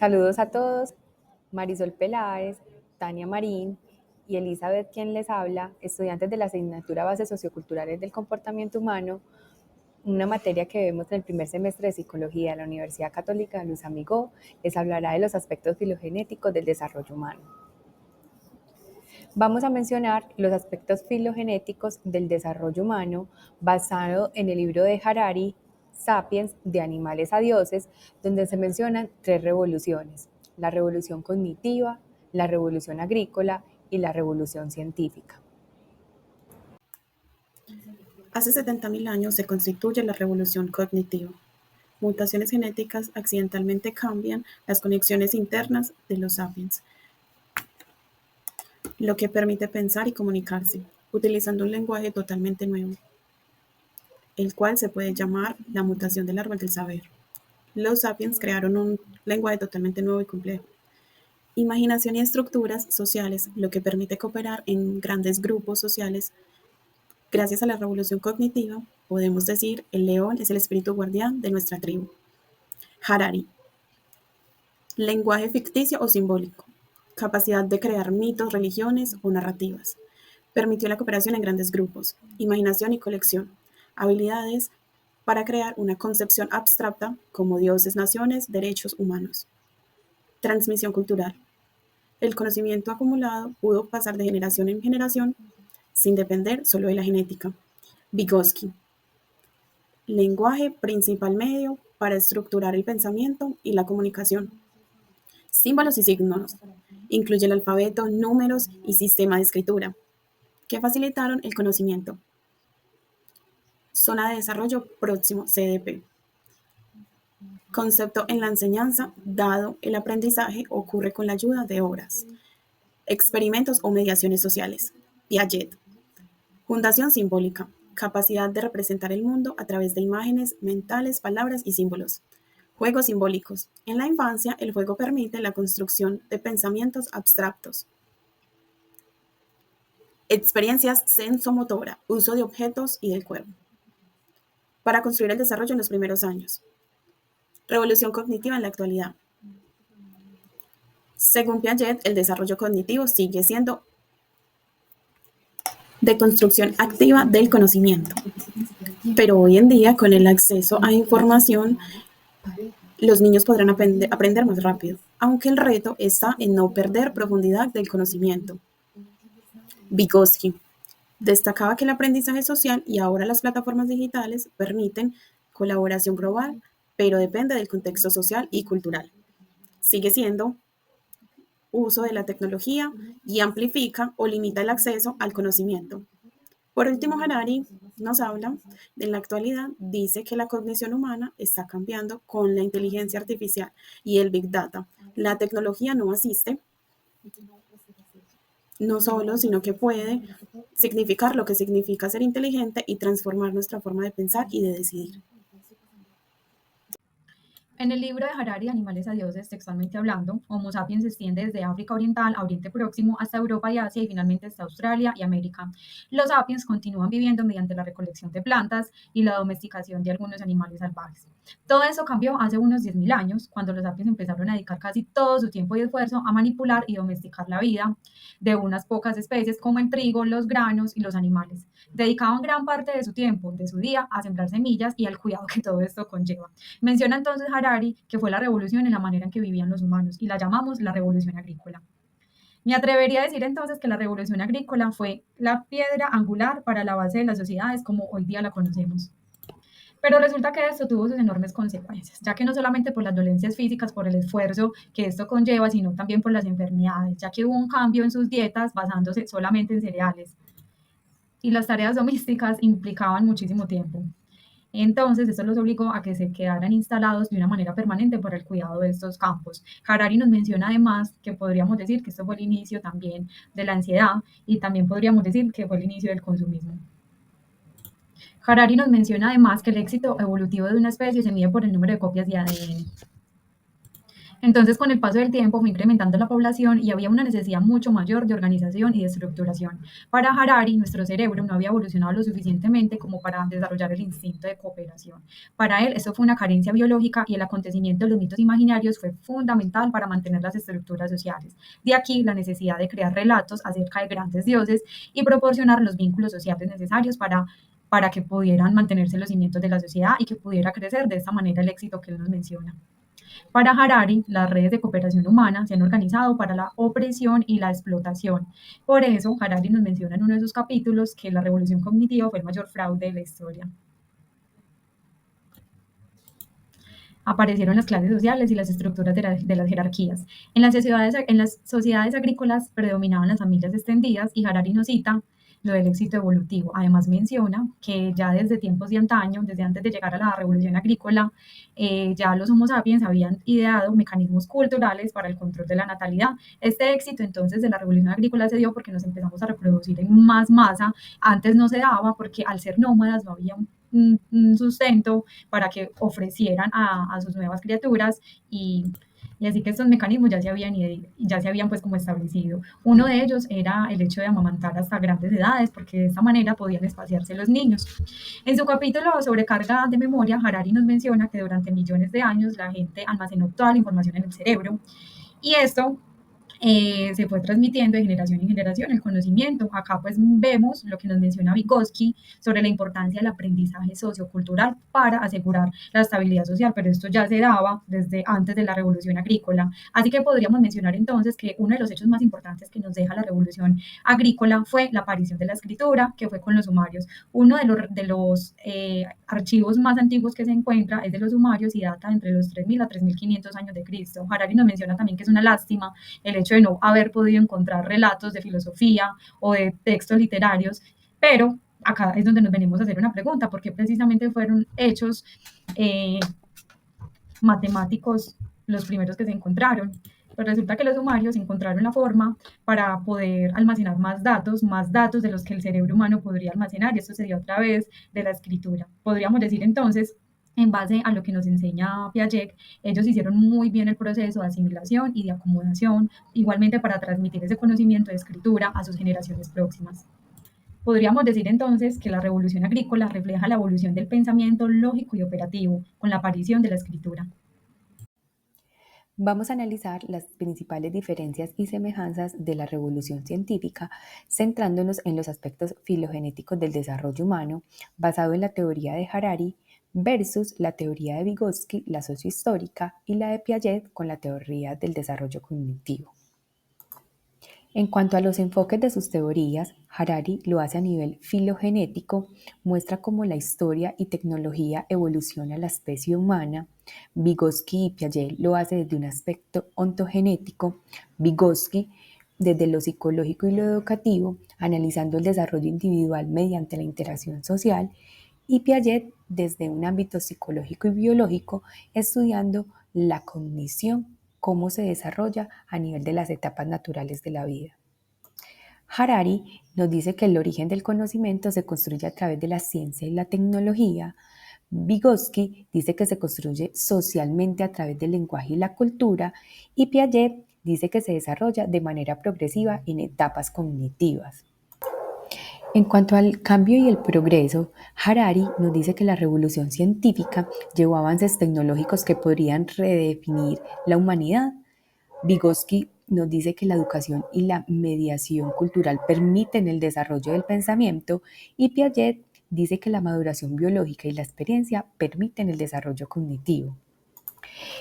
Saludos a todos, Marisol Peláez, Tania Marín y Elizabeth, quien les habla, estudiantes de la asignatura Bases Socioculturales del Comportamiento Humano, una materia que vemos en el primer semestre de Psicología de la Universidad Católica de Luz Amigó, les hablará de los aspectos filogenéticos del desarrollo humano. Vamos a mencionar los aspectos filogenéticos del desarrollo humano basado en el libro de Harari, Sapiens, de animales a dioses, donde se mencionan 3 revoluciones: la revolución cognitiva, la revolución agrícola y la revolución científica. Hace 70.000 años se constituye la revolución cognitiva. Mutaciones genéticas accidentalmente cambian las conexiones internas de los sapiens, lo que permite pensar y comunicarse, utilizando un lenguaje totalmente nuevo, el cual se puede llamar la mutación del árbol del saber. Los sapiens crearon un lenguaje totalmente nuevo y complejo. Imaginación y estructuras sociales, lo que permite cooperar en grandes grupos sociales. Gracias a la revolución cognitiva, podemos decir, el león es el espíritu guardián de nuestra tribu. Harari. Lenguaje ficticio o simbólico. Capacidad de crear mitos, religiones o narrativas. Permitió la cooperación en grandes grupos. Imaginación y colección. Habilidades para crear una concepción abstracta como dioses, naciones, derechos humanos. Transmisión cultural. El conocimiento acumulado pudo pasar de generación en generación sin depender solo de la genética. Vygotsky. Lenguaje, principal medio para estructurar el pensamiento y la comunicación. Símbolos y signos. Incluye el alfabeto, números y sistema de escritura, que facilitaron el conocimiento. Zona de desarrollo próximo, CDP. Concepto en la enseñanza, dado el aprendizaje ocurre con la ayuda de obras. Experimentos o mediaciones sociales. Piaget. Fundación simbólica. Capacidad de representar el mundo a través de imágenes mentales, palabras y símbolos. Juegos simbólicos. En la infancia, el juego permite la construcción de pensamientos abstractos. Experiencias sensomotora, uso de objetos y del cuerpo. Para construir el desarrollo en los primeros años. Revolución cognitiva en la actualidad. Según Piaget, el desarrollo cognitivo sigue siendo de construcción activa del conocimiento. Pero hoy en día, con el acceso a información, los niños podrán aprender más rápido, aunque el reto está en no perder profundidad del conocimiento. Vygotsky destacaba que el aprendizaje social y ahora las plataformas digitales permiten colaboración global, pero depende del contexto social y cultural. Sigue siendo uso de la tecnología y amplifica o limita el acceso al conocimiento. Por último, Harari nos habla de la actualidad, dice que la cognición humana está cambiando con la inteligencia artificial y el Big Data. La tecnología no asiste, no solo, sino que puede significar lo que significa ser inteligente y transformar nuestra forma de pensar y de decidir. En el libro de Harari, Animales a dioses, textualmente hablando, Homo sapiens se extiende desde África Oriental a Oriente Próximo hasta Europa y Asia y finalmente hasta Australia y América. Los sapiens continúan viviendo mediante la recolección de plantas y la domesticación de algunos animales salvajes. Todo eso cambió hace unos 10.000 años, cuando los sapiens empezaron a dedicar casi todo su tiempo y esfuerzo a manipular y domesticar la vida de unas pocas especies como el trigo, los granos y los animales. Dedicaban gran parte de su tiempo, de su día, a sembrar semillas y al cuidado que todo esto conlleva. Menciona entonces Harari que fue la revolución en la manera en que vivían los humanos y la llamamos la revolución agrícola. Me atrevería a decir entonces que la revolución agrícola fue la piedra angular para la base de las sociedades como hoy día la conocemos. Pero resulta que esto tuvo sus enormes consecuencias, ya que no solamente por las dolencias físicas, por el esfuerzo que esto conlleva, sino también por las enfermedades, ya que hubo un cambio en sus dietas basándose solamente en cereales. Y las tareas domésticas implicaban muchísimo tiempo. Entonces, esto los obligó a que se quedaran instalados de una manera permanente por el cuidado de estos campos. Harari nos menciona además que podríamos decir que esto fue el inicio también de la ansiedad y también podríamos decir que fue el inicio del consumismo. Harari nos menciona además que el éxito evolutivo de una especie se mide por el número de copias de ADN. Entonces, con el paso del tiempo fue incrementando la población y había una necesidad mucho mayor de organización y de estructuración. Para Harari, nuestro cerebro no había evolucionado lo suficientemente como para desarrollar el instinto de cooperación. Para él, eso fue una carencia biológica y el acontecimiento de los mitos imaginarios fue fundamental para mantener las estructuras sociales. De aquí la necesidad de crear relatos acerca de grandes dioses y proporcionar los vínculos sociales necesarios para que pudieran mantenerse los cimientos de la sociedad y que pudiera crecer de esta manera el éxito que él nos menciona. Para Harari, las redes de cooperación humana se han organizado para la opresión y la explotación. Por eso, Harari nos menciona en uno de sus capítulos que la revolución cognitiva fue el mayor fraude de la historia. Aparecieron las clases sociales y las estructuras de las jerarquías. En las sociedades agrícolas predominaban las familias extendidas y Harari nos cita lo del éxito evolutivo. Además menciona que ya desde tiempos de antaño, desde antes de llegar a la revolución agrícola, ya los Homo sapiens habían ideado mecanismos culturales para el control de la natalidad. Este éxito entonces de la revolución agrícola se dio porque nos empezamos a reproducir en más masa. Antes no se daba porque al ser nómadas no había un sustento para que ofrecieran a sus nuevas criaturas y así que estos mecanismos ya se habían pues como establecido. Uno de ellos era el hecho de amamantar hasta grandes edades, porque de esta manera podían espaciarse los niños. En su capítulo sobre carga de memoria, Harari nos menciona que durante millones de años la gente almacenó toda la información en el cerebro y esto se fue transmitiendo de generación en generación el conocimiento. Acá pues vemos lo que nos menciona Vygotsky sobre la importancia del aprendizaje sociocultural para asegurar la estabilidad social, pero esto ya se daba desde antes de la revolución agrícola. Así que podríamos mencionar entonces que uno de los hechos más importantes que nos deja la revolución agrícola fue la aparición de la escritura, que fue con los sumarios. Uno de los archivos más antiguos que se encuentra es de los sumarios y data entre los 3000 a 3500 años de Cristo. Harari nos menciona también que es una lástima el hecho de no haber podido encontrar relatos de filosofía o de textos literarios, pero acá es donde nos venimos a hacer una pregunta, porque precisamente fueron hechos eh, matemáticos los primeros que se encontraron. Pues resulta que los sumarios encontraron la forma para poder almacenar más datos de los que el cerebro humano podría almacenar, y esto se dio a través de la escritura. Podríamos decir entonces, en base a lo que nos enseña Piaget, ellos hicieron muy bien el proceso de asimilación y de acomodación, igualmente para transmitir ese conocimiento de escritura a sus generaciones próximas. Podríamos decir entonces que la revolución agrícola refleja la evolución del pensamiento lógico y operativo con la aparición de la escritura. Vamos a analizar las principales diferencias y semejanzas de la revolución científica, centrándonos en los aspectos filogenéticos del desarrollo humano, basado en la teoría de Harari, versus la teoría de Vygotsky, la sociohistórica, y la de Piaget con la teoría del desarrollo cognitivo. En cuanto a los enfoques de sus teorías, Harari lo hace a nivel filogenético, muestra cómo la historia y tecnología evoluciona la especie humana. Vygotsky y Piaget lo hace desde un aspecto ontogenético. Vygotsky desde lo psicológico y lo educativo, analizando el desarrollo individual mediante la interacción social, y Piaget desde un ámbito psicológico y biológico, estudiando la cognición, cómo se desarrolla a nivel de las etapas naturales de la vida. Harari nos dice que el origen del conocimiento se construye a través de la ciencia y la tecnología. Vygotsky dice que se construye socialmente a través del lenguaje y la cultura, y Piaget dice que se desarrolla de manera progresiva en etapas cognitivas. En cuanto al cambio y el progreso, Harari nos dice que la revolución científica llevó a avances tecnológicos que podrían redefinir la humanidad. Vygotsky nos dice que la educación y la mediación cultural permiten el desarrollo del pensamiento, y Piaget dice que la maduración biológica y la experiencia permiten el desarrollo cognitivo.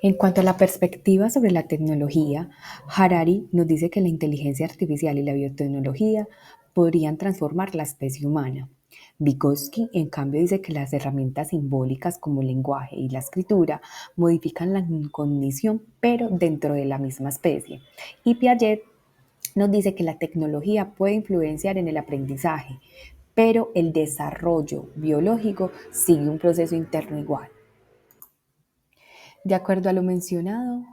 En cuanto a la perspectiva sobre la tecnología, Harari nos dice que la inteligencia artificial y la biotecnología podrían transformar la especie humana. Vygotsky, en cambio, dice que las herramientas simbólicas como el lenguaje y la escritura modifican la cognición, pero dentro de la misma especie. Y Piaget nos dice que la tecnología puede influenciar en el aprendizaje, pero el desarrollo biológico sigue un proceso interno igual. De acuerdo a lo mencionado,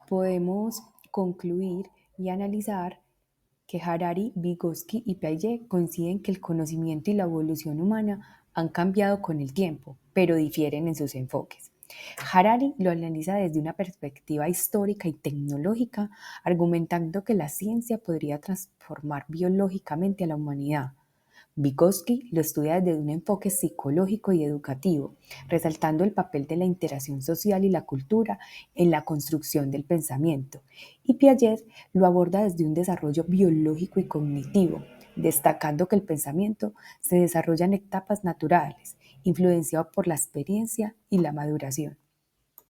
podemos concluir y analizar que Harari, Vygotsky y Piaget coinciden que el conocimiento y la evolución humana han cambiado con el tiempo, pero difieren en sus enfoques. Harari lo analiza desde una perspectiva histórica y tecnológica, argumentando que la ciencia podría transformar biológicamente a la humanidad. Vygotsky lo estudia desde un enfoque psicológico y educativo, resaltando el papel de la interacción social y la cultura en la construcción del pensamiento. Y Piaget lo aborda desde un desarrollo biológico y cognitivo, destacando que el pensamiento se desarrolla en etapas naturales, influenciado por la experiencia y la maduración.